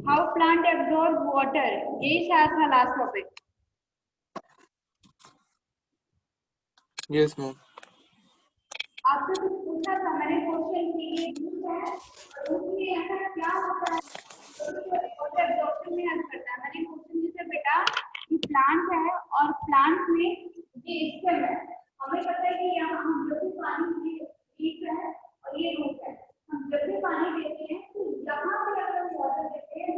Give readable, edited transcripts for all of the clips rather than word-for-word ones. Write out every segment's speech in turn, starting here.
How plant absorb water, यही शायद था लास्ट टॉपिक। Yes ma'am. आपसे कुछ पूछा था मैंने क्वेश्चन कि ये रूट है और रूट में ऐसा क्या होता है वाटर एब्जॉर्प्शन में हेल्प करता है। मैंने क्वेश्चन दिया बेटा ये प्लांट है और प्लांट में ये स्टेम है, हमें पता है कि यहाँ हम जब भी पानी पीते हैं और ये रूट है, हम जब भी पानी देते हैं तो यहाँ पे अगर हम वाटर देते हैं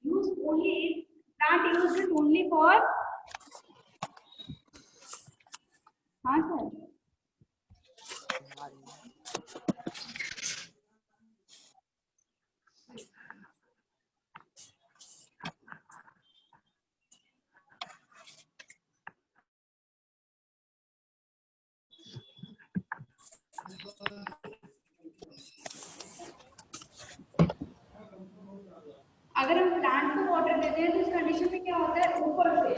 use only plant use it only for. हाँ सर। अगर हम प्लांट को वाटर देते हैं तो इस कंडीशन में क्या होता है ऊपर से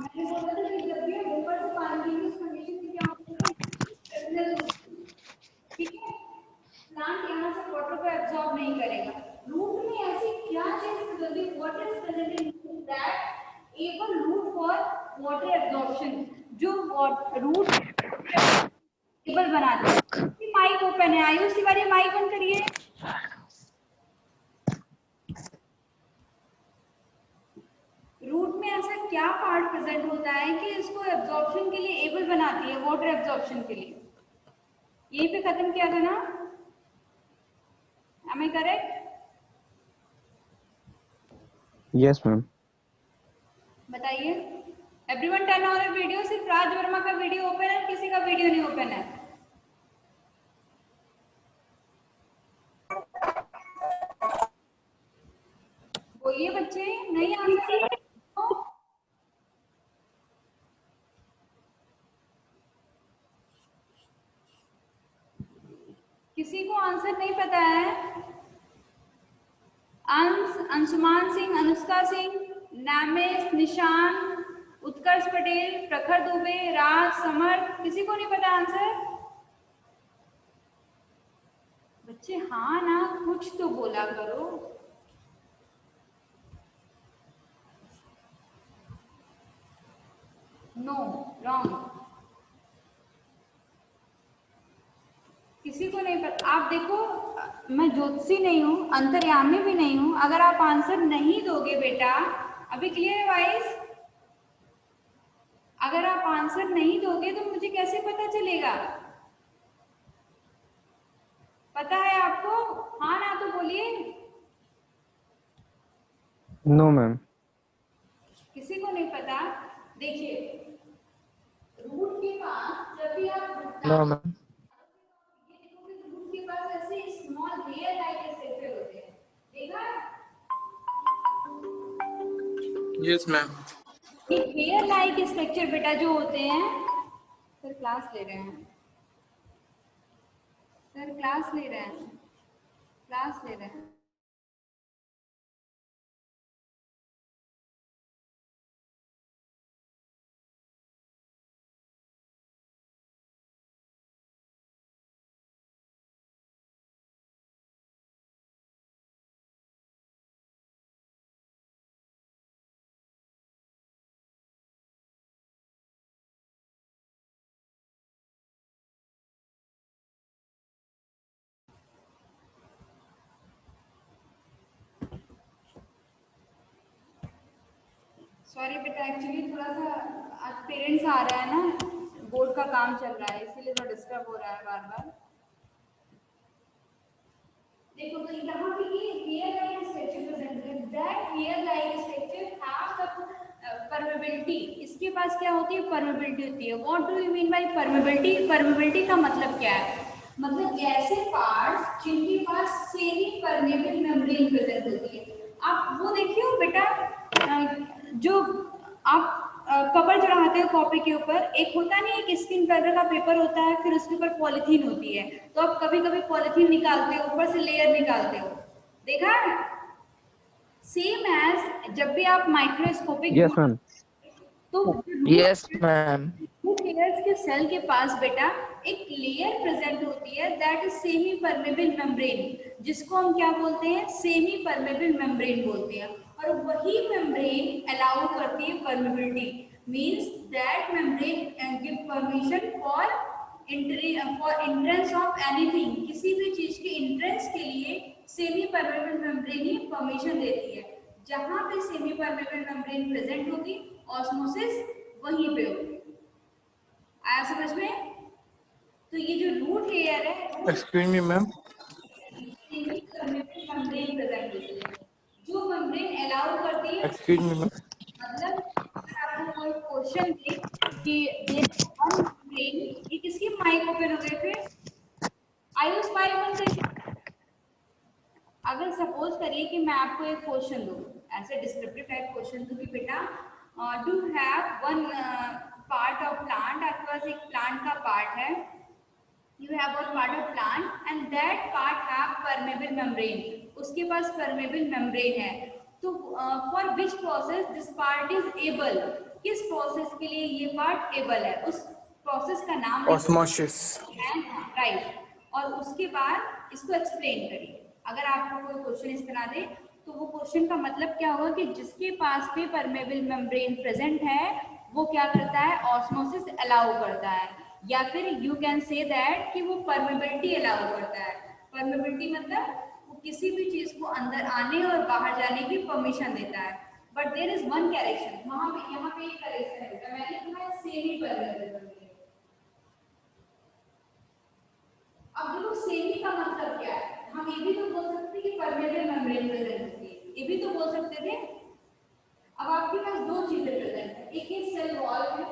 मैंने बोला था कि जब भी हम ऊपर से पानी देंगे उस कंडीशन में क्या होगा, ठीक है, प्लांट यहाँ से वाटर को एब्जॉर्ब नहीं करेगा। रूट में ऐसी क्या चीज present, what is present in that able root for water absorption, जो रूट एबल बनाता है। माइक ओपन है, आयुष तिवारी माइक ऑन करिए। रूट में ऐसा क्या पार्ट प्रेजेंट होता है कि इसको एब्जॉर्प्शन के लिए एबल बनाती है, वाटर एब्जॉर्प्शन के लिए। यहीं पे खत्म किया था ना, am I correct? Yes ma'am. बताइए। Everyone turn on your video, सिर्फ राज वर्मा का वीडियो ओपन है, किसी का वीडियो नहीं ओपन है। बोलिए बच्चे, नहीं आंसर किसी को आंसर नहीं पता है? अंशुमान सिंह, अनुष्का सिंह, नामेश, निशान, उत्कर्ष पटेल, प्रखर दुबे, राज, समर, किसी को नहीं पता आंसर? बच्चे हाँ ना कुछ तो बोला करो। No, wrong. किसी को नहीं पता। आप देखो, मैं ज्योतिषी नहीं हूँ, अंतर्यामी भी नहीं हूँ, अगर आप आंसर नहीं दोगे बेटा, अभी क्लियर है वाइस? अगर आप आंसर नहीं दोगे तो मुझे कैसे पता चलेगा? पता है आपको? हाँ ना तो बोलिए। No ma'am. किसी को नहीं पता। देखिए रूट के पास जब भी आप नो मैम। रूट के पास ऐसे स्मॉल हेयर लाइक स्ट्रक्चर होते हैं, देखा? Yes ma'am. ये हेयर लाइक स्ट्रक्चर बेटा जो होते हैं, सर क्लास ले रहे हैं, सर क्लास ले रहे हैं, क्लास ले रहे हैं। सॉरी बेटा, एक्चुअली थोड़ा सा आज पेरेंट्स आ रहा है ना, बोर्ड का काम चल रहा है, इसीलिए थोड़ा डिस्टर्ब हो रहा है बार बार। देखो तो यहाँ पे ये हेयर लाइन स्ट्रक्चर प्रेजेंट है, that hair line structure have the permeability. इसके पास क्या होती है? परमेबिलिटी होती है। What do you mean by permeability? Permeability का मतलब क्या है? मतलब ऐसे पार्ट्स जिनके पास सेमी परमेबल मेम्ब्रेन प्रेजेंट होती है। आप वो देखिए हो बेटा, जो आप कवर चढ़ाते हो कॉपी के ऊपर, एक होता नहीं, एक स्किन कलर का पेपर होता है, फिर उसके ऊपर पॉलिथीन होती है, तो आप कभी कभी पॉलिथीन निकालते हो, ऊपर से लेयर निकालते हो, देखा है? सेम एज जब भी आप माइक्रोस्कोपिक Yes, ma'am. तो Yes, ma'am. रूट हेयर्स के सेल के पास बेटा एक लेयर प्रेजेंट होती है, that is semi permeable membrane, जिसको हम क्या बोलते हैं? सेमी परमेबल मेम्ब्रेन बोलते हैं। और वही मेम्ब्रेन अलाउ करती है permeability, means that membrane give permission for entrance of anything, किसी भी चीज के एंट्रेंस के लिए सेमी परमेबल मेम्ब्रेन ही परमिशन देती है। जहां पे सेमी परमेबल मेम्ब्रेन प्रेजेंट होगी, ऑस्मोसिस वहीं पे होगी। आया समझ में? तो ये जो रूट लेयर है, Excuse me, ma'am. Semi permeable membrane present होती है, जो मेम्ब्रेन अलाउ करती है। Excuse me, ma'am. मतलब अगर आपको कोई क्वेश्चन दे कि वन मेम्ब्रेन, ये किसकी माइक ओपन हो गए थे? आयुष माइक बंद करके। अगर सपोज करिए कि मैं आपको एक क्वेश्चन दूं, ऐसे डिस्क्रिप्टिव टाइप क्वेश्चन दूं कि बेटा do have one part of plant, आपके पास एक प्लांट का पार्ट है, you have one part of plant and that part have permeable membrane, उसके पास permeable membrane है, तो for which process this part is able, किस process के लिए ये part able है, उस process का नाम Osmosis. राइट। और उसके बाद इसको एक्सप्लेन करिए। अगर आपको कोई क्वेश्चन इस तरह दे, तो वो क्वेश्चन का मतलब क्या होगा कि जिसके पास पे परमेबल मेम्ब्रेन प्रेजेंट है, वो क्या करता है? ऑस्मोसिस अलाउ करता है, या फिर यू कैन से दैट कि वो परमेबिलिटी अलाउ करता है। परमेबिलिटी मतलब वो किसी भी चीज को अंदर आने और बाहर जाने की परमिशन देता है। But there is one correction, वहां पे यहाँ पे एक करेक्शन है, मैंने कहा सेमी परमेबल। अब देखो सेमी का मतलब क्या है? हम ये भी तो बोल सकते थे कि परमेबल मेम्ब्रेन प्रेजेंट होती है, ये भी तो बोल सकते थे। अब आपके पास दो चीजें प्रेजेंट है, एक ही सेल वॉल है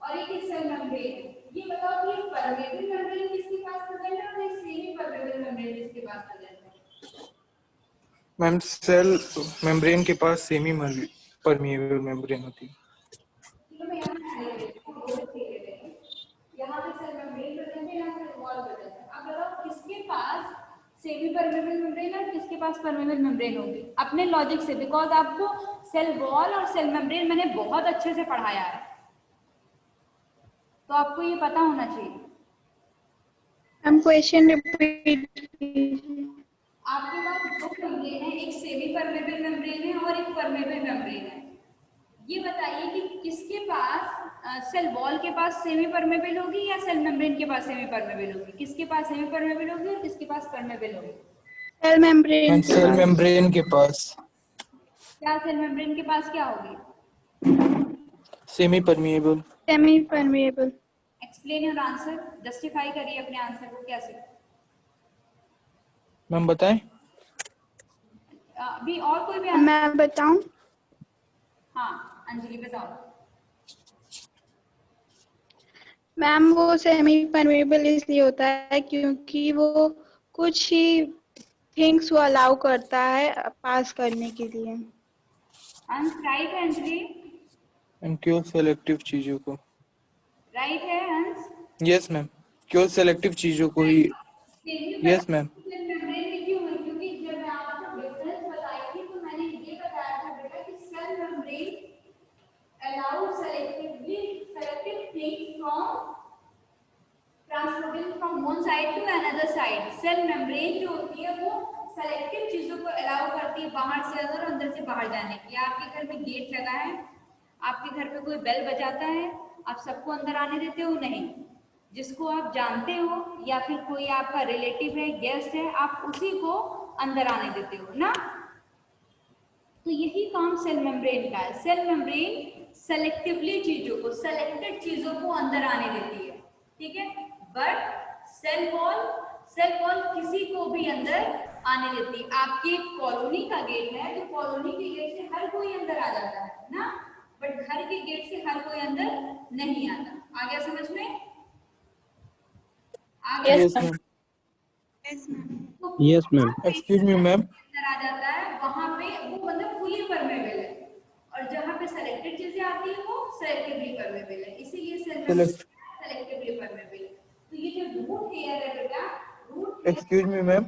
और एक ही सेल मेम्ब्रेन है। ये बताओ कि परमेबल मेम्ब्रेन किसके पास प्रेजेंट है और सेमी परमेबल मेम्ब्रेन किसके पास प्रेजेंट है? मैम सेल मेम्ब्रेन के पास सेमी परमिएबल मेम्ब्रेन होती है। तो मैं यहाँ पे सेल मेम्ब्रेन प्रेजेंट है, यहाँ सेल वॉल प्रेजेंट है। अब बताओ किसके पास सेमी परमेबल मेम्ब्रेन और किसके पास परमेबल मेम्ब्रेन होगी? अपने लॉजिक से, बिकॉज आपको सेल वॉल और सेल मेम्ब्रेन मैंने बहुत अच्छे से पढ़ाया है, तो आपको ये पता होना चाहिए। हम क्वेश्चन रिपीट कीजिए। आपके पास दो मेम्ब्रेन है, एक सेमी परमेबल मेम्ब्रेन है और एक परमेबल मेम्ब्रेन है। ये बताइए कि किसके पास सेल वॉल के पास सेमी परमेबल होगी या सेल मेम्ब्रेन के पास सेमी परमेबल होगी? किसके पास सेमी परमेबल होगी और किसके पास परमेबल होगी? सेल मेम्ब्रेन मैम के सेल पास। मेम्ब्रेन के पास क्या सेल मेम्ब्रेन के पास क्या होगी? Semi permeable. Semi permeable. Explain your answer, justify करिए अपने आंसर को कैसे। मैम बताएं। अभी और कोई भी आंसर? मैं बताऊं? हाँ अंजलि बताओ। मैम वो सेमी परमेबल इसलिए होता है क्योंकि वो कुछ ही थिंग्स को अलाउ करता है पास करने के लिए। हंस राइट है अंजलि? मैम क्यों सेलेक्टिव चीजों को। राइट है हंस? यस मैम, क्यों सेलेक्टिव चीजों को ही। Yes ma'am. सेल मेम्ब्रेन में क्यों है? क्योंकि जब मैं आपको डिफरेंस बताई थी तो मैंने ये बताया था बेटा कि cell membrane allow selective things from transporting from one side to another side. Cell membrane जो होती है वो सेलेक्टिव चीजों को अलाउ करती है बाहर से अंदर, अंदर से बाहर जाने की। आपके घर में गेट लगा है, आपके घर पे कोई बेल बजाता है, आप सबको अंदर आने देते हो? नहीं। जिसको आप जानते हो या फिर कोई आपका रिलेटिव है, गेस्ट है, आप उसी को अंदर आने देते हो ना। तो यही काम सेल मेम्ब्रेन का है। सेल मेम्ब्रेन सेलेक्टिवली चीजों को, सेलेक्टेड चीजों को अंदर आने देती है, ठीक है। बट सेल वॉल किसी को भी अंदर आने देती है। आपकी एक कॉलोनी का गेट है, तो कॉलोनी के गेट से हर कोई अंदर आ जाता है ना, बट घर के गेट से हर कोई अंदर नहीं आता। आ गया समझ में? आ गया? Yes ma'am. तो Yes, ma'am. Excuse me, ma'am. अंदर आ जाता है, वहां पे वो मतलब फुली परमेबल है, और जहाँ पे सेलेक्टेड चीजें आती है वो सेलेक्टिवली परमेबल है, इसीलिए सेलेक्टिवली परमेबल। तो ये जो रूट एयर है बेटा, रूट Excuse me, ma'am.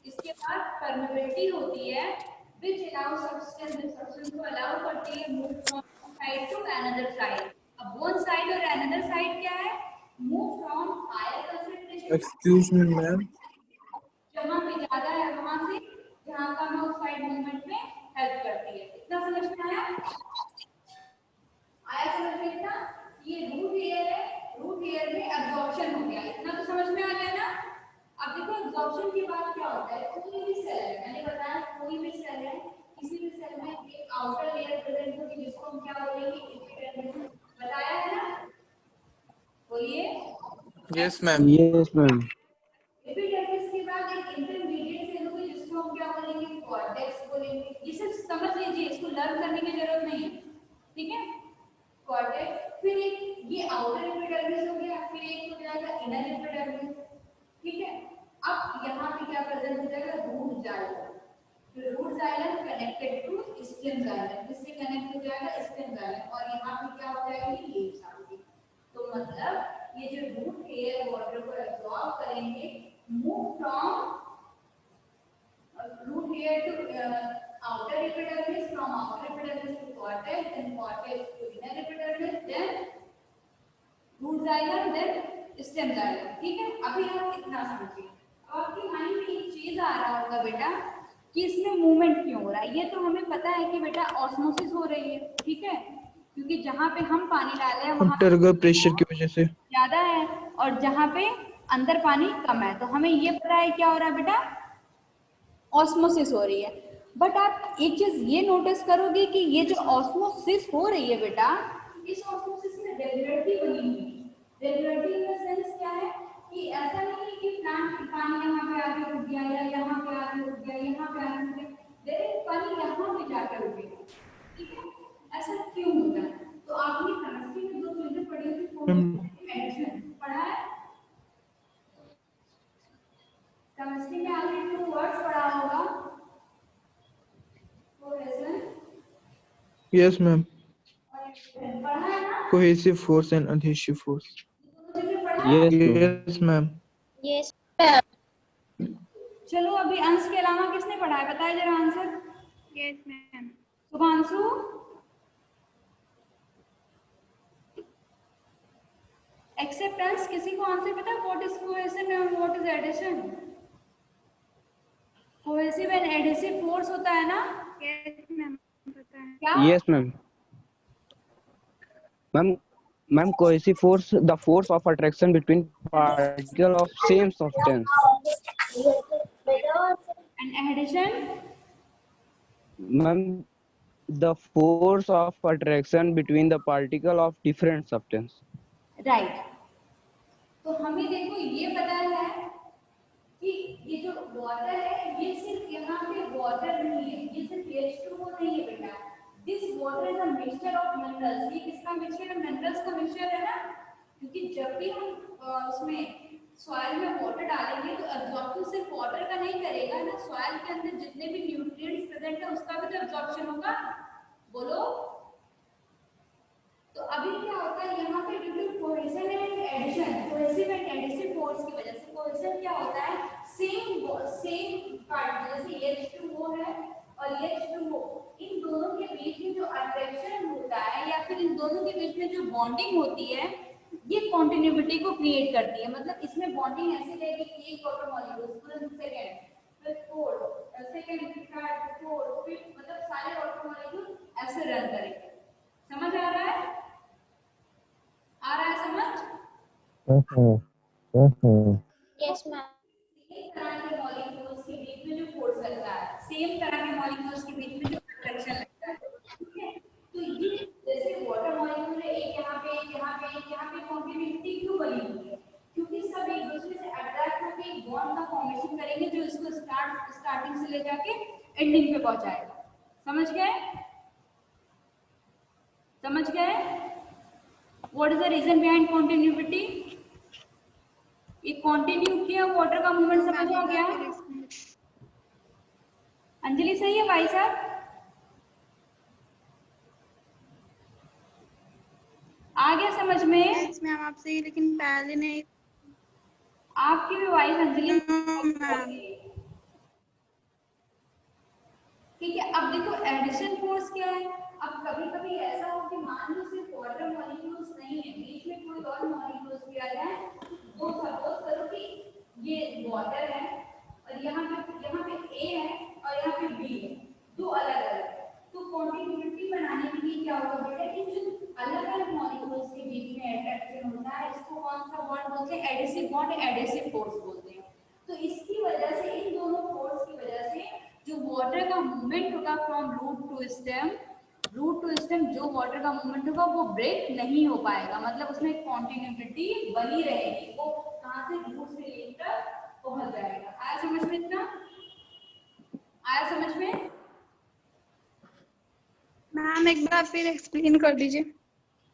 इसके बाद परमेबिलिटी होती है which allows substance को allow करती है move from side to another side। अब one side और another side क्या है? move from higher concentration Excuse me, ma'am. जहाँ पे ज्यादा है वहां से जहाँ कम है उस साइड मूवमेंट में हेल्प करती है। इतना समझ में आया? आया समझ में इतना? ये रूट एयर है, रूट एयर में एब्जॉर्प्शन हो गया, इतना तो समझ में आ गया ना? अब देखो एब्जॉर्प्शन के बाद क्या होता है, कोई भी सेल है, मैंने बताया कोई भी सेल है, किसी भी सेल में एक आउटर लेयर प्रेजेंट होगी जिसको हम क्या बोलेंगे, एपिडर्मिस। बताया है ना? बोलिए। Yes, ma'am. Yes, ma'am. Epidermis के बाद एक इंटरमीडिएट सेल होगी जिसको हम क्या बोलेंगे, कॉर्टेक्स बोलेंगे। ये सिर्फ समझ लीजिए, इसको लर्न करने की जरूरत नहीं है, ठीक है? कॉर्टेक्स, फिर एक ये आउटर एपिडर्मिस हो गया, फिर एक हो जाएगा इनर एपिडर्मिस, ठीक है? अब यहाँ पे क्या प्रेजेंट हो जाएगा, रूट जाइलम। तो root xylem connected to stem xylem, इससे कनेक्ट हो जाएगा स्टेम जाइलम, और यहाँ पे क्या हो जाएगा, लीव्स आएंगे। तो मतलब ये जो रूट एयर वाटर को एब्जॉर्ब करेंगे, move from root here to outer epidermis, from outer epidermis to cortex, then cortex to inner epidermis, then root xylem, then stem xylem। ठीक है? अभी आप इतना समझिए। अब आपके माइंड में एक चीज आ रहा होगा बेटा कि इसमें मूवमेंट क्यों हो रहा है। ये तो हमें पता है कि बेटा ऑस्मोसिस हो रही है, ठीक है? क्योंकि जहाँ पे हम पानी डाल रहे हैं वहाँ टर्गर प्रेशर की वजह से ज्यादा है, और जहाँ पे अंदर पानी कम है, तो हमें ये पता है क्या हो रहा है बेटा, ऑस्मोसिस हो रही है। बट आप एक चीज ये नोटिस करोगे कि ये जो ऑस्मोसिस हो रही है बेटा, इस ऑस्मोसिस में रेगुलरिटी बनी हुई है। रेगुलरिटी इन द सेंस क्या है कि ऐसा नहीं है कि प्लांट पानी यहाँ पे आके रुक गया या यहाँ पे आके रुक गया, यहाँ पे आके रुक गया, डायरेक्ट पानी यहाँ पे जाकर रुकेगा, ठीक है? ऐसा क्यों होता है? तो आपने केमिस्ट्री में दो चीजें पढ़ी थी, एडिशन पढ़ा है? केमिस्ट्री में आपने टू वर्ड्स पढ़ा होगा, कोहेजन Yes, ma'am. और एडिशन पढ़ा है ना? Cohesive force and adhesive force. दोनों चीजें पढ़ा है? Yes, ma'am. Yes, ma'am. Yes. चलो अभी अंश के अलावा किसने पढ़ा है, बताइए जरा answer. Yes, ma'am. Shubhanshu, acceptance किसी को आंसर पता है? What is cohesion and what is adhesion? Cohesive and adhesive force होता है ना? Yes, ma'am. पता है। क्या? Yes, ma'am. Ma'am, cohesive force, the force of attraction between particle of same substance. And adhesion? Ma'am, the force of attraction between the particle of different substance. Right. तो हमें देखो ये पता है कि ये जो वाटर है ये सिर्फ यहाँ पे वाटर नहीं है, ये सिर्फ H2O नहीं है बेटा। This water is a mixture of minerals. ये किसका मिक्सचर है? मिनरल्स का मिक्सचर है ना, क्योंकि जब भी हम उसमें सॉइल में वाटर डालेंगे तो एब्जॉर्प्शन सिर्फ वाटर का नहीं करेगा ना, सॉइल के अंदर जितने भी न्यूट्रिएंट्स प्रेजेंट है उसका भी तो एब्जॉर्प्शन होगा। बोलो। तो अभी क्या होता है यहाँ पे due to cohesion and adhesion, cohesive and adhesive force की वजह से, कोहेजन क्या होता है, सेम पार्ट जैसे H2O है और H2O, इन दोनों के बीच में जो अट्रैक्शन होता है या फिर इन दोनों के बीच में जो बॉन्डिंग होती है ये कॉन्टिन्यूटी को क्रिएट करती है। मतलब इसमें बॉन्डिंग ऐसी रहेगी कि एक वाटर मॉलिक्यूल फिर सेकंड, फिर fourth, second, third, fourth, fifth, मतलब सारे वाटर मॉलिक्यूल ऐसे रन करेंगे। समझ आ रहा है? आ रहा है समझ? Yes, ma'am. सेम तरह के मॉलिक्यूल्स के बीच में जो फोर्स लगता है, सेम तरह के मॉलिक्यूल्स के बीच में जो अट्रैक्शन लगता है, ठीक है? तो ये जैसे वाटर मॉलिक्यूल है, एक यहाँ पे, एक यहाँ पे, एक यहाँ पे, कॉन्टिन्यूटी क्यों बनी हुई है? क्योंकि सब एक दूसरे से अट्रैक्ट होकर एक बॉन्ड का फॉर्मेशन करेंगे जो इसको स्टार्टिंग से ले जाके एंडिंग पे पहुंचाएगा। समझ गए? समझ गए? What is the reason behind continuity? ये कॉन्टिन्यूटी ऑफ वाटर का मूवमेंट समझ आ गया? अंजलि सही है भाई साहब? आ गया समझ में? यस मैम, आप सही, लेकिन पहले नहीं। आपकी भी वॉइस अंजलि मैम, ठीक है। अब देखो एडिशन फोर्स क्या है। अब कभी कभी ऐसा हो कि मान लो सिर्फ वाटर मॉलिक्यूल्स नहीं है, बीच में कोई और मॉलिक्यूल्स भी आ जाए, तो सपोज करो कि ये वाटर है और यहाँ पे ए है और यहाँ पे बी है, दो अलग अलग है। तो कॉन्टिन्यूटी बनाने के लिए क्या होगा बेटा, इन जो अलग अलग मॉलिक्यूल्स के बीच में अट्रैक्शन होता है, इसको कौन सा बॉन्ड बोलते हैं? एडिसिव बॉन्ड, एडिसिव फोर्स बोलते हैं। तो इसकी वजह से, इन दोनों फोर्स की वजह से जो वाटर का मूवमेंट होगा फ्रॉम रूट टू स्टेम, जो वाटर का मूवमेंट होगा वो ब्रेक नहीं हो पाएगा, मतलब उसमें कॉन्टिन्यूटी बनी रहेगी, वो कहाँ से रूट से लेकर पहुंच जाएगा। आया समझ में? इतना आया समझ में? मैम एक बार फिर एक्सप्लेन कर दीजिए।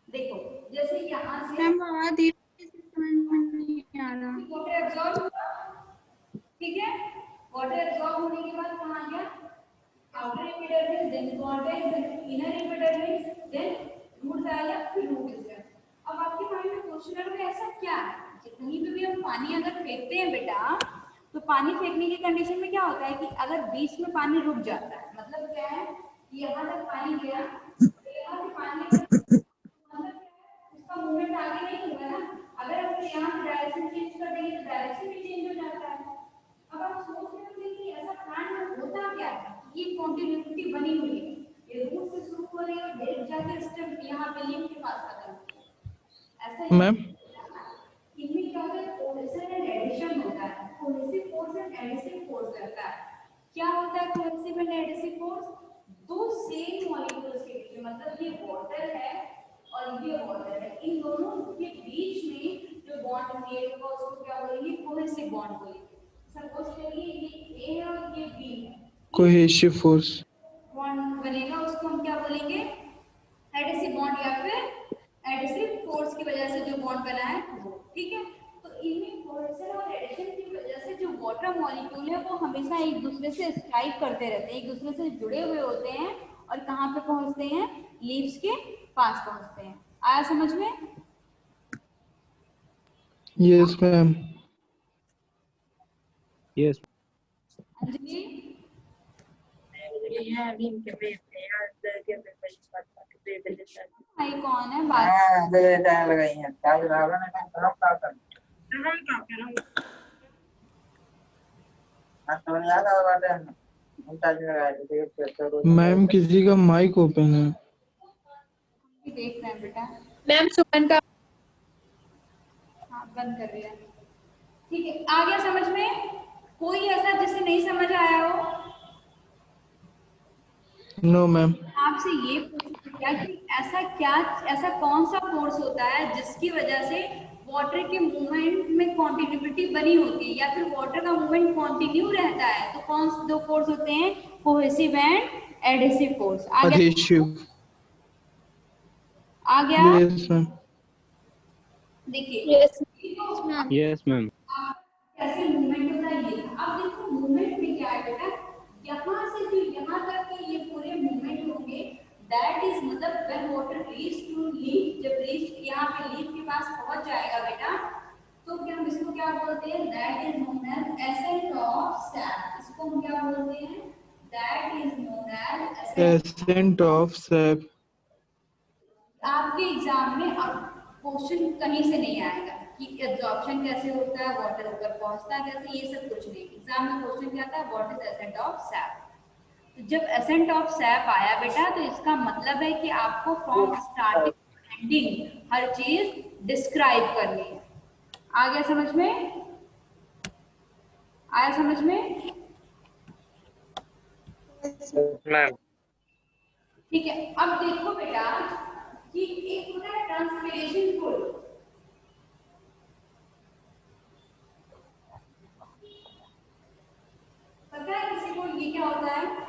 देखो जैसे यहाँ से मैम बहुत धीरे से समझ में नहीं आ रहा। वाटर एब्जॉर्ब हुआ, ठीक है, वाटर एब्जॉर्ब होने के बाद कहाँ गया? outer epidermis, then cortex, then inner epidermis, then root diagram, फिर root stem। अब आपके माइंड में क्वेश्चन है, ऐसा क्या है? कहीं पे भी हम पानी अगर फेंकते हैं बेटा, तो पानी फेंकने की कंडीशन में क्या होता है कि अगर बीच में पानी रुक जाता है, मतलब क्या है कि यहाँ तक पानी गया, यहाँ से पानी मतलब उसका मूवमेंट आगे नहीं होगा ना। अगर हम यहाँ से डायरेक्शन चेंज कर देंगे तो डायरेक्शन भी चेंज हो जाता है। अब आप सोच रहे होंगे कि ऐसा प्लांट में होता क्या है, ये कॉन्टिन्यूटी बनी हुई है, ये रूट से शुरू हो रही है और डायरेक्ट जाकर स्टेम यहाँ पे लीफ के पास खत्म होती है। ऐसा ही मैम इनमें क्या होता है? कोहेसन एंड एडिशन होता है। Cohesive force and adhesive force रहता है। क्या होता है कोहेसिव एंड एडिसिव फोर्स? दो सेम मॉलिक्यूल्स के बीच में, मतलब ये वाटर है और ये वाटर है, इन दोनों के बीच में जो बॉन्ड क्रिएट होगा उसको क्या बोलेंगे? कोहेसिव बॉन्ड बोलेंगे। सपोज करिए ये ए है और ये बी है, कोहेसिव फोर्स। बॉन्ड बनेगा, उसको हम क्या बोलेंगे? एडिसिव बॉन्ड या फिर एडिसिव फोर्स की वजह से जो बॉन्ड बना है वो, ठीक है। तो इनमें कोहेसन और एडिशन की वजह से जो वाटर मॉलिक्यूल है वो हमेशा एक दूसरे से स्ट्राइक करते रहते हैं, एक दूसरे से जुड़े हुए होते हैं और कहाँ पे पहुंचते हैं? लीव्स के पास पहुंचते हैं। आया समझ में? Yes ma'am. यस अंजलि भाई कौन है बात? मैम किसी का माइक ओपन है। देख रहे हैं बेटा। मैम सुमन का हाँ बंद कर दिया, ठीक है। आ गया समझ में? कोई ऐसा जिसे नहीं समझ आया हो? No ma'am. आपसे ये पूछा कि ऐसा कौन सा फोर्स होता है जिसकी वजह से वाटर के मूवमेंट में कॉन्टिन्यूटी बनी होती है या फिर वाटर का मूवमेंट कंटिन्यू रहता है? तो कौन से दो फोर्स होते हैं? Cohesive and adhesive force. आ गया? एडिशिव। आ गया? Yes ma'am. देखिए यस यस मैम। कैसे मूवमेंट होता है ये। अब देखो मूवमेंट में क्या है बेटा, यहाँ से जो यहाँ तक के ये पूरे मूवमेंट होंगे, दैट इज मतलब when water reach to leaf, जब रीच यहाँ पे लीफ के पास पहुंच जाएगा बेटा, तो क्या हम इसको क्या बोलते हैं? That is known as ascent of sap. इसको हम क्या बोलते हैं? That is known as ascent of sap. आपके एग्जाम में अब क्वेश्चन कहीं से नहीं आएगा कि एब्जॉर्प्शन कैसे होता है, वाटर ऊपर पहुंचता है कैसे, ये सब कुछ नहीं। एग्जाम में क्वेश्चन क्या आता है? What is accent of SAP. तो जब एसेंट ऑफ सैप आया बेटा, तो इसका मतलब है कि आपको फ्रॉम स्टार्टिंग एंडिंग हर चीज डिस्क्राइब करनी है। आ गया समझ में? आया समझ में? मैम ठीक है। अब देखो बेटा कि एक होता है ट्रांसपिरेशन फ्लूइड, पता है किसी को ये क्या होता है?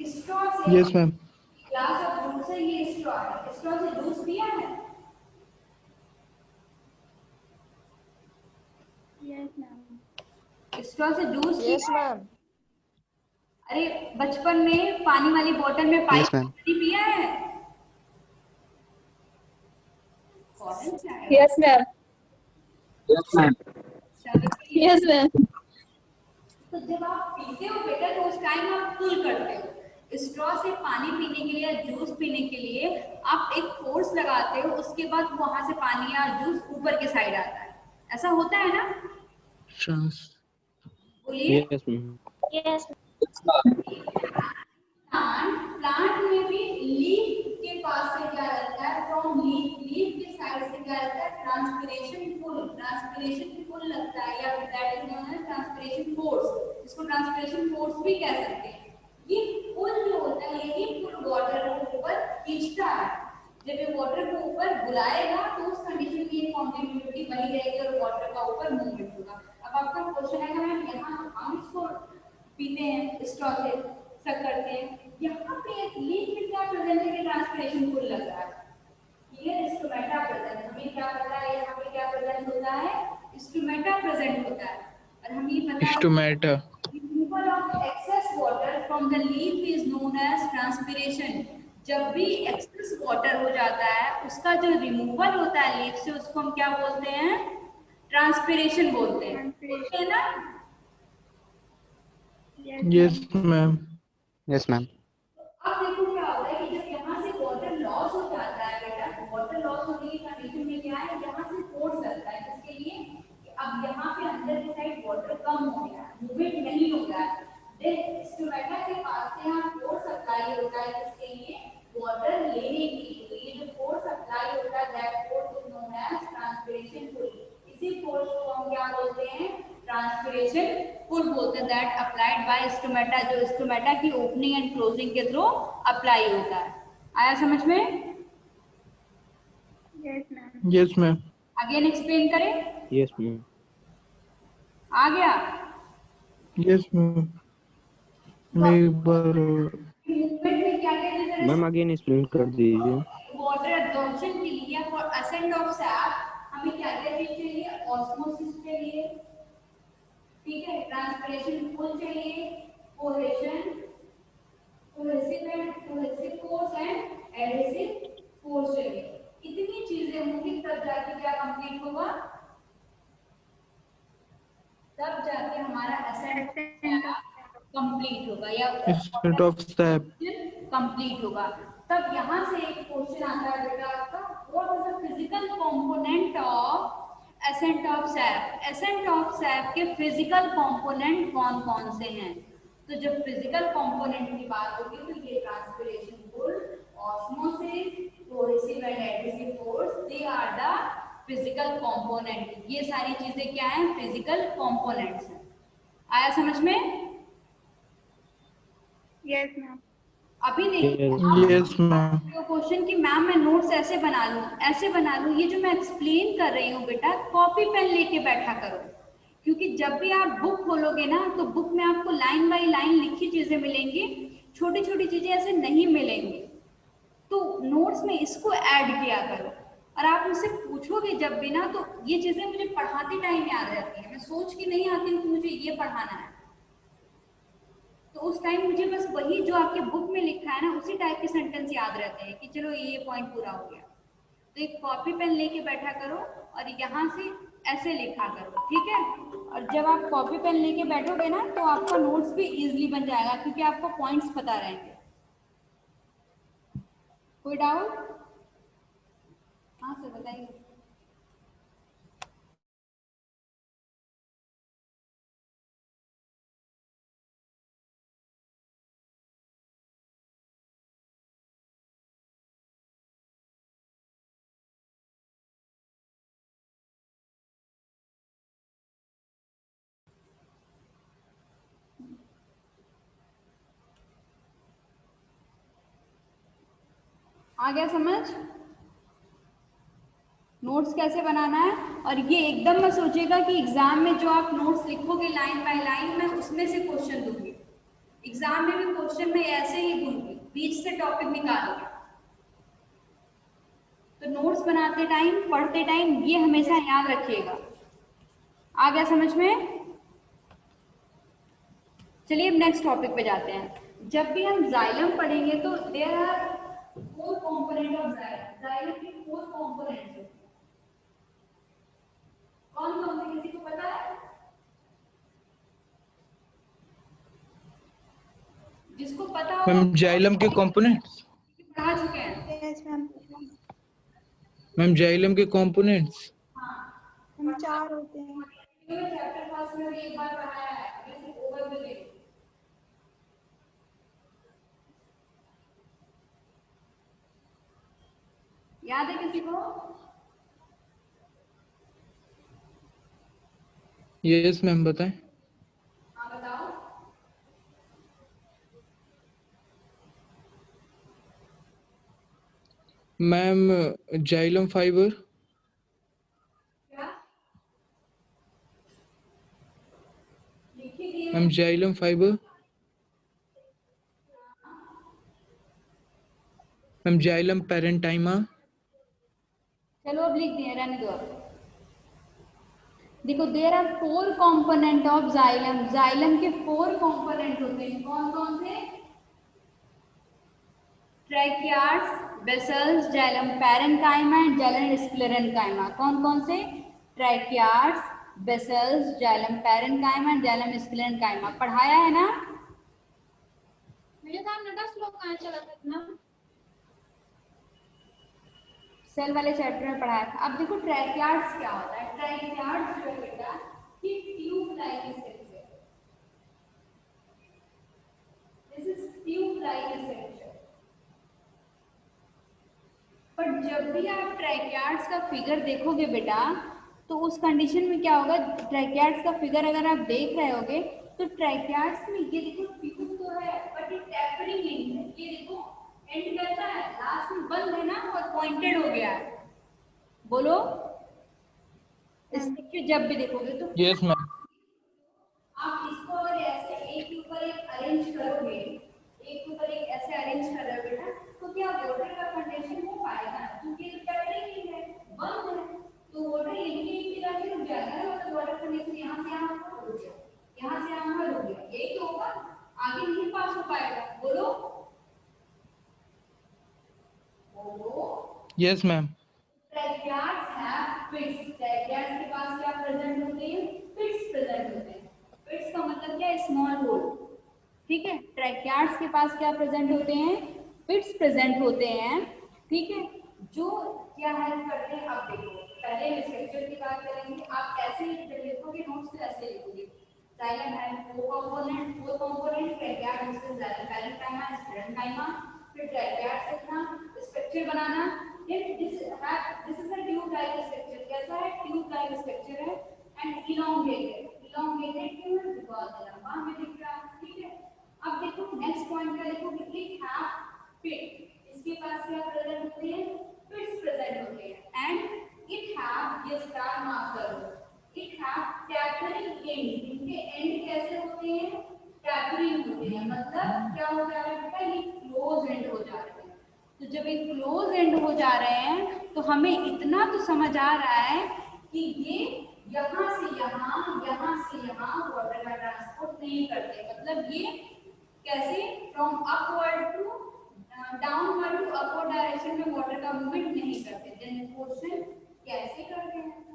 स्ट्रॉ से yes ma'am. Glass of juice है, ये स्ट्रॉ है, स्ट्रॉ से जूस पिया है? Yes, ma'am. स्ट्रॉ से जूस Yes, ma'am. अरे बचपन में पानी वाली बोतल में पानी Yes, ma'am. पिया है? फॉरेन से आया हो? Yes, ma'am. चलो ठीक है। Yes, ma'am. तो जब आप पीते हो बेटा तो उस टाइम आप पुल करते हो। स्ट्रॉ से पानी पीने के लिए या जूस पीने के लिए आप एक फोर्स लगाते हो, उसके बाद वहां से पानी या जूस ऊपर के साइड आता है। ऐसा होता है ना? बोलिए। Yes, ma'am. Yes. प्लांट में भी लीफ के पास से क्या रहता है, फ्रॉम लीफ के साइड से क्या रहता है, ट्रांसपिरेशन पुल लगता है, या that is known as transpiration force. इसको ट्रांसपिरेशन फोर्स भी कह सकते हैं। ये पुल जो होता है यही पुल वाटर को ऊपर खींचता है। जब ये वाटर को ऊपर बुलाएगा तो उस कंडीशन में ये कॉन्टिन्यूटी बनी रहेगी और वाटर का ऊपर मूवमेंट होगा। अब आपका क्वेश्चन है कि मैम यहाँ हम इसको पीते हैं, स्ट्रॉ से सक करते हैं, यहाँ पे एक लीफ में क्या प्रेजेंट है कि ट्रांसपिरेशन पुल लग रहा है, ये स्टोमेटा प्रेजेंट। हमें क्या पता है यहाँ पे क्या प्रेजेंट होता है, स्टोमेटा प्रेजेंट होता है। और हम ये पता है stomata. Removal of excess water from the leaf is known as transpiration. जब भी एक्सेस वाटर हो जाता है उसका जो रिमूवल होता है लीफ से उसको हम क्या बोलते हैं, ट्रांसपिरेशन बोलते हैं, ठीक है ना? Yes ma'am. Yes, ma'am. अब देखो क्या होता है कि जब यहाँ से वाटर लॉस हो जाता है बेटा, वाटर लॉस होने की कंडीशन में क्या है, यहाँ से फोर्स लगता है जिसके लिए कि अब यहाँ पे अंदर की साइड वाटर कम हो गया, मूवमेंट नहीं हो रहा है। देन स्टोमेटा के पास से यहाँ फोर्स अप्लाई होता है जिसके लिए वाटर लेने के लिए। तो ये जो फोर्स अप्लाई होता है that force is known as transpiration pull. इसी फोर्स को हम क्या बोलते हैं, ट्रांसपिरेशन पुल बोलते हैं, दैट अप्लाइड बाय स्टोमेटा, जो स्टोमेटा की ओपनिंग एंड क्लोजिंग के थ्रू अप्लाई होता है। आया समझ में? Yes, ma'am. Yes ma'am. Again explain करें? Yes, ma'am. आ गया? Yes ma'am. मैं एक बार मूवमेंट में क्या कहते हैं, Ma'am, again explain कर दीजिए. वाटर एब्जॉर्प्शन के लिए फॉर असेंट ऑफ सैप हमें क्या क्या चीज चाहिए, ऑस्मोसिस चाहिए, ठीक है, ट्रांसपिरेशन पुल चाहिए, cohesive force and adhesive force चाहिए। इतनी चीजें होंगी तब जाके क्या कंप्लीट होगा, तब जाके हमारा असेंट कंप्लीट होगा या एसेंट ऑफ सैप कंप्लीट होगा। तब यहाँ से एक क्वेश्चन आता है बेटा आपका, what is the physical component of accent of SAP. Accent of SAP के फिजिकल कंपोनेंट कौन कौन से हैं? तो जब फिजिकल कंपोनेंट की बात होगी तो ये transpiration pull, osmosis, cohesive and adhesive force, they are the physical component. ये सारी चीजें क्या हैं, फिजिकल कंपोनेंट्स हैं। आया समझ में? Yes, ma'am. अभी देखिए यस मैम। तो क्वेश्चन की मैम मैं नोट्स ऐसे बना लूं, ऐसे बना लूं, ये जो मैं एक्सप्लेन कर रही हूँ बेटा कॉपी पेन लेके बैठा करो, क्योंकि जब भी आप बुक खोलोगे ना तो बुक में आपको लाइन बाय लाइन लिखी चीजें मिलेंगी, छोटी छोटी चीजें ऐसे नहीं मिलेंगी। तो नोट्स में इसको ऐड किया करो। और आप मुझसे पूछोगे जब भी ना तो ये चीजें मुझे पढ़ाते टाइम याद रहती है, मैं सोच के नहीं आती हूँ कि मुझे ये पढ़ाना है, तो उस टाइम मुझे बस वही जो आपके बुक में लिखा है ना उसी टाइप के सेंटेंस याद रहते हैं कि चलो ये पॉइंट पूरा हो गया। तो एक कॉपी पेन लेके बैठा करो और यहाँ से ऐसे लिखा करो, ठीक है? और जब आप कॉपी पेन लेके बैठोगे ना तो आपका नोट्स भी इजीली बन जाएगा, क्योंकि आपको पॉइंट्स पता रहेंगे। कोई डाउट? हाँ सर बताइए। आ गया समझ? नोट्स कैसे बनाना है? और ये एकदम मत सोचिएगा कि एग्जाम में जो आप नोट्स लिखोगे लाइन बाय लाइन मैं उसमें से क्वेश्चन दूंगी। एग्जाम में भी क्वेश्चन मैं ऐसे ही दूंगी, बीच से टॉपिक निकालोगे। तो नोट्स बनाते टाइम, पढ़ते टाइम ये हमेशा याद रखिएगा। आ गया समझ में? चलिए अब नेक्स्ट टॉपिक पे जाते हैं। जब भी हम जाइलम पढ़ेंगे तो there are 4 component of xylem. Xylem के 4 कंपोनेंट्स होते हैं। कौन कौन से किसी को पता है? जिसको पता हो मैम जाइलम के कंपोनेंट्स। पढ़ा चुके हैं। Yes ma'am. मैम जाइलम के कंपोनेंट्स हम 4 होते हैं। चैप्टर फर्स्ट में भी एक बार पढ़ाया है, जैसे ओवरव्यू देखो। याद है किसी को? यस मैम बताएं। हाँ बताओ। Ma'am xylem fibre. क्या लिखी दिए? Ma'am xylem fibre. Ma'am xylem parenchyma. चलो अब लिख दिए, रहने दो अब। देखो there are 4 component of xylem. Xylem के 4 कंपोनेंट होते हैं। कौन कौन से? Tracheids, vessels, xylem parenchyma and xylem sclerenchyma. कौन कौन से? Tracheids, vessels, xylem parenchyma and xylem sclerenchyma. पढ़ाया है ना? मेरे सामने 10 लोग कहाँ चला था इतना? सेल वाले चैप्टर में पढ़ाया था। अब देखो ट्रैकियार्ड्स क्या होता है। ट्रैकियार्ड्स जो है बेटा कि tube like structure. This is tube like structure. पर जब भी आप ट्रैकियार्ड्स का फिगर देखोगे बेटा तो उस कंडीशन में क्या होगा? ट्रैकियार्ड्स का फिगर अगर आप देख रहे होगे तो ट्रैकियार्ड्स में ये देखो ट्यूब तो है बट ये टेपरिंग नहीं है। ये देखो एंड कैसा है? लास्ट में बंद है ना और पॉइंटेड हो गया है। बोलो स्ट्रक्चर जब भी देखोगे तो यस मैम। आप इसको अगर ऐसे एक के ऊपर एक अरेंज करोगे, एक के ऊपर एक ऐसे अरेंज कर रहे हो बेटा, तो क्या वाटर का कंडेंसेशन हो पाएगा? क्योंकि ये टेपरिंग ही है, बंद है, तो वाटर यहीं पे जाके रुक जाएगा ना। मतलब वाटर कंडेंसेशन यहाँ से यहाँ हो गया, यहाँ से यहाँ हो गया, यही तो होगा, आगे नहीं पास हो पाएगा। बोलो बोलो। Yes ma'am. Tracheids have pits. Tracheids के पास क्या प्रेजेंट होते हैं? पिट्स प्रेजेंट होते हैं। पिट्स का मतलब क्या है? Small hole. ठीक है, ट्रैकियार्ड्स के पास क्या प्रेजेंट होते हैं? पिट्स प्रेजेंट होते हैं। ठीक है, जो क्या हेल्प करते हैं? अब देखो पहले स्ट्रक्चर की बात करेंगे। आप ऐसे लिखोगे नोट्स तो ऐसे लिखोगे। जाइलम है 4 कंपोनेंट ट्रैकियार्ड जिससे जाइलम पैरेन्काइमा स्क्लेरेन्काइमा। फिर ट्रैकियार्ड लिखना, structure banana. This is a tube like structure. कैसा है? ट्यूब लाइक स्ट्रक्चर है एंड इलोंगेटेड। इलोंगेटेड क्यों है? बिकॉज़ लंबा में दिख रहा है। ठीक है, अब देखो नेक्स्ट पॉइंट क्या लिखोगे? इट हैव पिट। इसके पास क्या प्रेजेंट होते हैं? पिट्स प्रेजेंट होते हैं। एंड इट हैव, ये स्टार मार्क करो, इट हैव टैपरिंग एंड। इनके एंड कैसे होते हैं? टैपरिंग होते हैं। मतलब क्या हो जा रहा है बेटा? ये क्लोज एंड हो जा रहे हैं। तो जब ये क्लोज एंड हो जा रहे हैं तो हमें इतना तो समझ आ रहा है कि ये यहाँ से यहाँ वाटर का ट्रांसपोर्ट नहीं करते। मतलब ये कैसे? From upward to downward to upward direction में वाटर का मूवमेंट नहीं करते। देन क्वेश्चन कैसे करते हैं?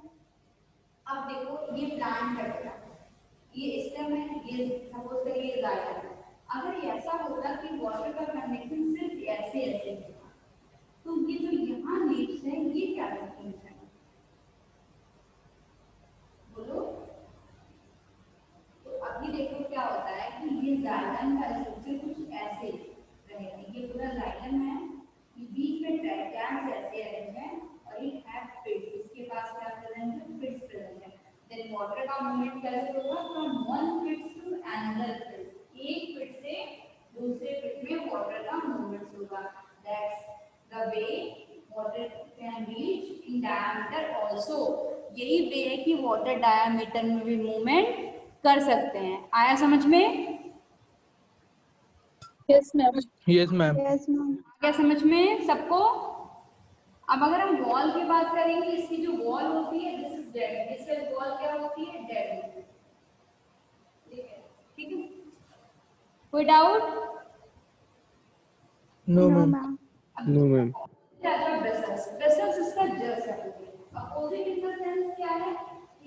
अब देखो ये प्लांट है बेटा, ये स्टेम है, ये सपोज करिए ये जाइलम है। अगर ऐसा होता कि वाटर का कंडक्शन सिर्फ ऐसे ऐसे होता तो ये जो यहाँ लीव्स है ये क्या करती है? बोलो। तो अभी देखो क्या होता है कि ये जाइलम का स्ट्रक्चर कुछ ऐसे रहेगा। ये पूरा जाइलम है, ये बीच में ट्रैकियार्ड्स ऐसे अरेंज है और ये हैव पिट्स। इसके पास क्या प्रेजेंट है? पिट्स प्रेजेंट है। देन वाटर का मूवमेंट कैसे होगा? From one pit to another pit. एक पिट से दूसरे पिट में वाटर का मूवमेंट होगा। That's the way water can reach in diameter also. यही वे है कि वाटर डायमीटर में भी मूवमेंट कर सकते हैं। आया समझ में? Yes ma'am. Yes ma'am. Yes ma'am. क्या समझ में सबको? अब अगर हम वॉल की बात करेंगे, इसकी जो वॉल होती है this is dead. This wall क्या होती है? डेड। कोई doubt? No, no ma'am. Ma'am. No, ma'am. Vessels, vessels इसका just opposite in the sense क्या है?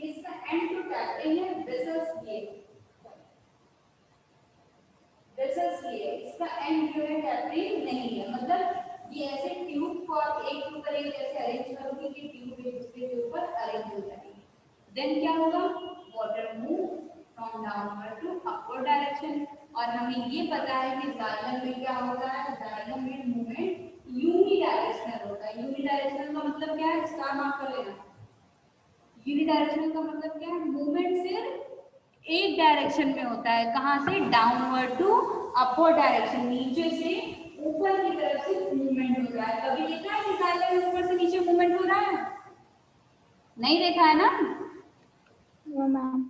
इसका एंड टू टैपिंग है, बेसल्स ये, बेसल्स ये, इसका एंड जो है टैपिंग नहीं है। मतलब ये ऐसे ट्यूब को आप एक के ऊपर एक ऐसे अरेंज करोगे कि ट्यूब एक दूसरे के ऊपर अरेंज हो जाएगी। देन क्या होगा? Water move from downward to upward direction. और हमें ये पता है कि जाइलम में क्या होता है? जाइलम में मूवमेंट यूनिडायरेक्शनल होता है। यूनिडायरेक्शनल का मतलब क्या है? स्टार मार्क कर लेना। यूनिडायरेक्शनल का मतलब क्या है? मूवमेंट सिर्फ एक डायरेक्शन में होता है। कहाँ से? डाउनवर्ड टू अपवर्ड डायरेक्शन, नीचे से ऊपर की तरफ से मूवमेंट हो रहा है। कभी देखा है कि जाइलम में ऊपर से नीचे मूवमेंट हो रहा है? नहीं देखा है ना? No ma'am.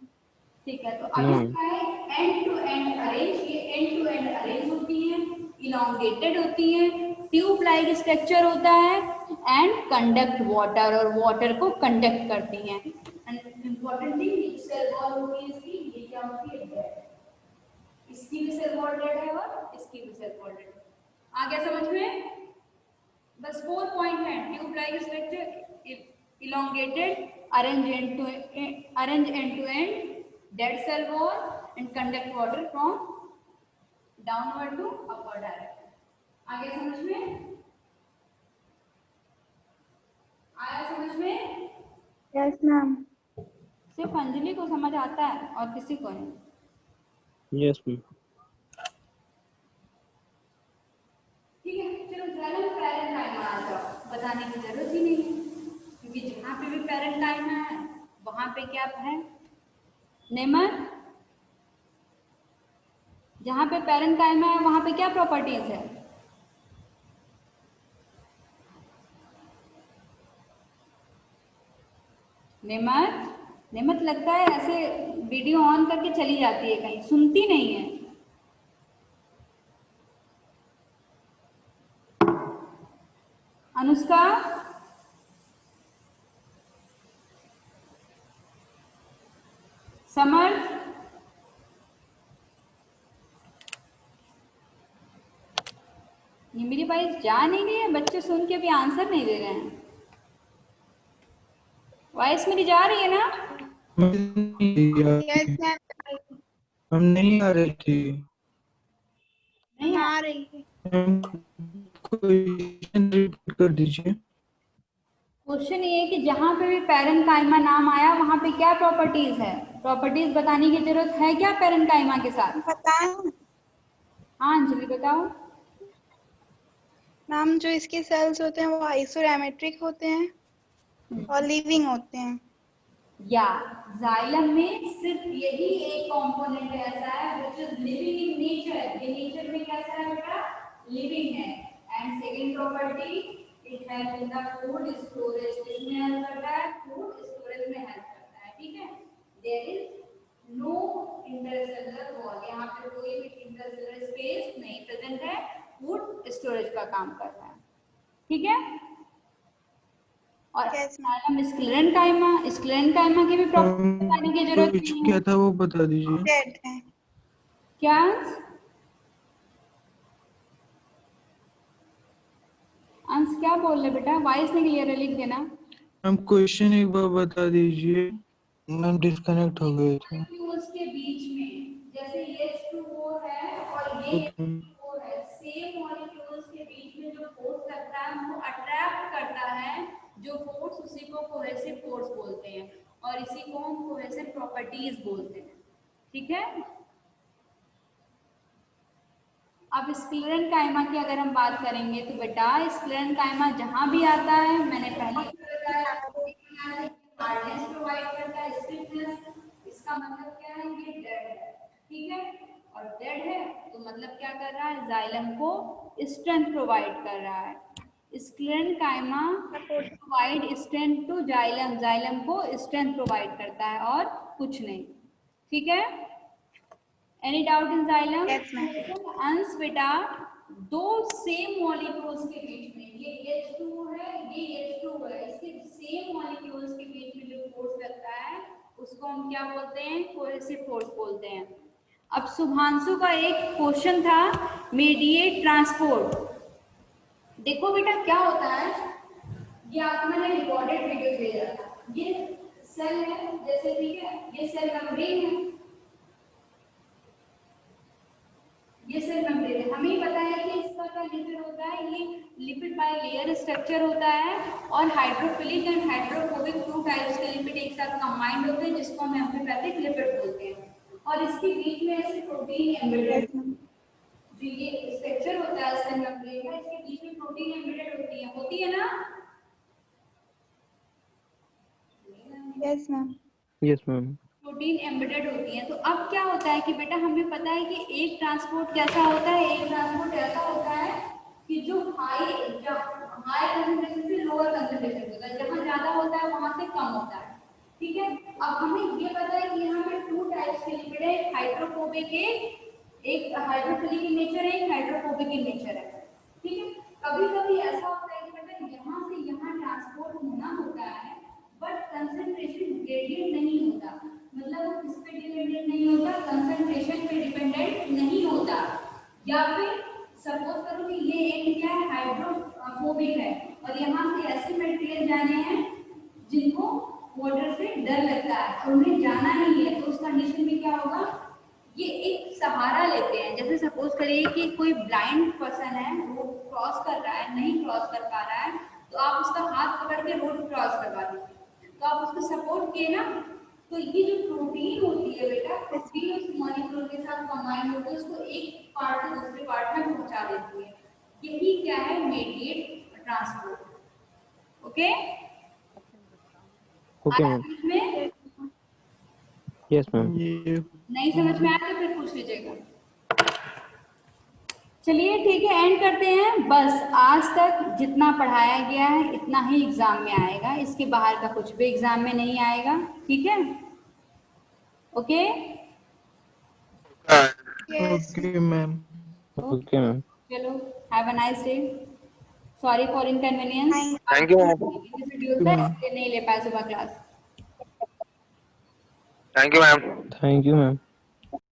ठीक है, तो अभी क्या है? एंड टू एंड अरेंज, ये एंड टू एंड अरेंज होती है, इलॉन्गेटेड होती है, ट्यूब लाइक स्ट्रक्चर होता है एंड कंडक्ट वाटर, और वाटर को कंडक्ट करती हैं। And important thing, cell wall होती है इसकी, ये क्या होती है? डेड। इसकी भी सेल वॉल डेड है और इसकी भी सेल वॉल डेड है। आ गया समझ में? बस 4 पॉइंट है। Tube like structure, elongated, arrange end to end, dead cell wall and conduct water from downward to upward direction. आगे समझ में? आया समझ में? Yes ma'am. सिर्फ अंजलि को समझ आता है और किसी को नहीं। Yes, ma'am. ठीक है, चलो जाइलम पैरेन्काइमा आ जाओ, बताने की जरूरत ही नहीं है, क्योंकि जहाँ पे भी पैरेन्काइमा है वहाँ पे क्या है? नेमर। जहाँ पे पैरेन्काइमा है वहाँ पे क्या प्रॉपर्टीज है? नेमत, नेमत लगता है ऐसे वीडियो ऑन करके चली जाती है, कहीं सुनती नहीं है। अनुष्का, समर्थ, ये मेरी बात जा नहीं रही है, बच्चे सुन के भी आंसर नहीं दे रहे हैं। वॉइस मेरी जा रही है ना? Yes ma'am. हम नहीं आ रही थी। नहीं आ रही है। क्वेश्चन रिपीट कर दीजिए। क्वेश्चन ये है कि जहाँ पे भी पैरेन्काइमा नाम आया वहाँ पे क्या प्रॉपर्टीज है? प्रॉपर्टीज बताने की जरूरत है क्या पैरेन्काइमा के साथ? बताएं हाँ अंजलि बताओ। मैम, जो इसके सेल्स होते हैं वो आइसोरेमेट्रिक होते हैं और लिविंग होते हैं। या जाइलम में सिर्फ यही एक कंपोनेंट ऐसा है which is living in nature. ये नेचर में कैसा है बेटा? लिविंग है। And second property, it help in the food storage. किसमें हेल्प करता है? फूड स्टोरेज में हेल्प करता है। ठीक है, there is no intercellular wall, यहाँ पे कोई भी इंटरसेलुलर स्पेस नहीं प्रेजेंट है, फूड स्टोरेज का काम करता है। ठीक है, और यस मैम। स्क्लेरेन्काइमा, स्क्लेरेन्काइमा की भी प्रॉपर्टी बताने की जरूरत कुछ नहीं क्या है। था वो बता दीजिए। डेड है। क्या? अंश क्या बोल रहे बेटा? वॉइस नहीं क्लियर है, लिख देना। मैम क्वेश्चन एक बार बता दीजिए, मैम डिस्कनेक्ट हो गए थे। मॉलिक्यूल्स के बीच में जैसे H2O है और ये H2O है, सेम मॉलिक्यूल्स के बीच में जो फोर्स लगता है वो अट्रैक्ट करता है, जो फोर्स उसी को कोहेसिव फोर्स बोलते हैं और इसी को हम कोहेसिव प्रॉपर्टीज बोलते हैं। ठीक है, अब स्क्लेरेन्काइमा की अगर हम बात करेंगे तो बेटा स्क्लेरेन्काइमा जहां भी आता है, मैंने पहले भी बताया हार्डनेस प्रोवाइड करता है, स्टिफनेस। इसका मतलब क्या है? ये डेड है। ठीक है, और डेड है तो मतलब क्या कर रहा है? जाइलम को स्ट्रेंथ प्रोवाइड कर रहा है। Sclerenchyma provide strength to xylem, xylem को स्ट्रेंथ प्रोवाइड करता है और कुछ नहीं। ठीक है, any doubt in xylem? Yes ma'am. Ansh बेटा, दो सेम मॉलिक्यूल्स के बीच में, ये H2 है, ये H2 है, इसके सेम मॉलिक्यूल्स के बीच में जो फोर्स लगता है उसको हम क्या बोलते हैं? कोहेसिव फोर्स बोलते हैं। अब शुभांशु का एक क्वेश्चन था मीडिएट ट्रांसपोर्ट। देखो बेटा क्या होता है, ये आपको मैंने रिकॉर्डेड वीडियो भेजा था। ये सेल है जैसे, ठीक है, ये सेल मेम्ब्रेन है, ये सेल मेम्ब्रेन है। हमें पता है कि इसका क्या लिपिड होता है, ये लिपिड बाय लेयर स्ट्रक्चर होता है और hydrophilic and hydrophobic two types के लिपिड एक साथ कंबाइंड होते हैं जिसको हम एम्फीपैथिक लिपिड बोलते हैं। और इसके बीच में ऐसे प्रोटीन एम्बेडेड, जो ये स्ट्रक्चर होता है सेल मेम्ब्रेन का, इसके बीच में प्रोटीन एम्बेडेड होती है ना? Yes ma'am. Yes, ma'am. Protein embedded होती है। तो अब क्या होता है कि बेटा हमें पता है कि एक ट्रांसपोर्ट कैसा होता है, एक ट्रांसपोर्ट ऐसा होता है कि जो हाई कंसंट्रेशन से लोअर कंसंट्रेशन होता है, जहाँ ज्यादा होता है वहां से कम होता है, ठीक है। अब हमें ये पता है कि यहाँ पे टू टाइप्स के लिपिड है, हाइड्रोफोबिक एक हाइड्रोफिलिक इन नेचर है, एक हाइड्रोफोबिक इन नेचर है, ठीक है। कभी कभी ऐसा होता है कि बेटा यहाँ से यहाँ ट्रांसपोर्ट होना होता है बट कंसंट्रेशन ग्रेडियंट नहीं होता, मतलब वो किस पे डिपेंडेंट नहीं होता, कंसंट्रेशन पे डिपेंडेंट नहीं होता। या फिर सपोज करो कि ये एक क्या है, हाइड्रोफोबिक है और यहाँ से ऐसे मटेरियल जाने हैं जिनको वाटर से डर लगता है और उन्हें जाना नहीं है, तो उस कंडीशन में क्या होगा, ये एक सहारा लेते हैं। जैसे सपोज करिए कि कोई ब्लाइंड पर्सन है, वो क्रॉस कर रहा है, नहीं क्रॉस कर पा रहा है, तो आप उसका हाथ पकड़ के रोड क्रॉस करवा दीजिए, तो आप उसको सपोर्ट किए ना, तो ये जो प्रोटीन होती है बेटा, प्रोटीन उस मॉलिक्यूल के साथ कंबाइन होकर उसको एक पार्ट से दूसरे पार्ट में पहुंचा देती है। यही क्या है, mediate transport. Okay Okay, ma'am. में Yes, ma'am. ये नहीं समझ में आया तो फिर पूछ लीजिएगा। चलिए ठीक है, एंड करते हैं। बस आज तक जितना पढ़ाया गया है इतना ही एग्जाम में आएगा, इसके बाहर का कुछ भी एग्जाम में नहीं आएगा, ठीक है। Okay okay ma'am. Okay, ma'am. चलो, have a nice day. Sorry for inconvenience. Thank you ma'am. Schedule था इसलिए नहीं ले पाए सुबह class. Thank you ma'am. Thank you, ma'am.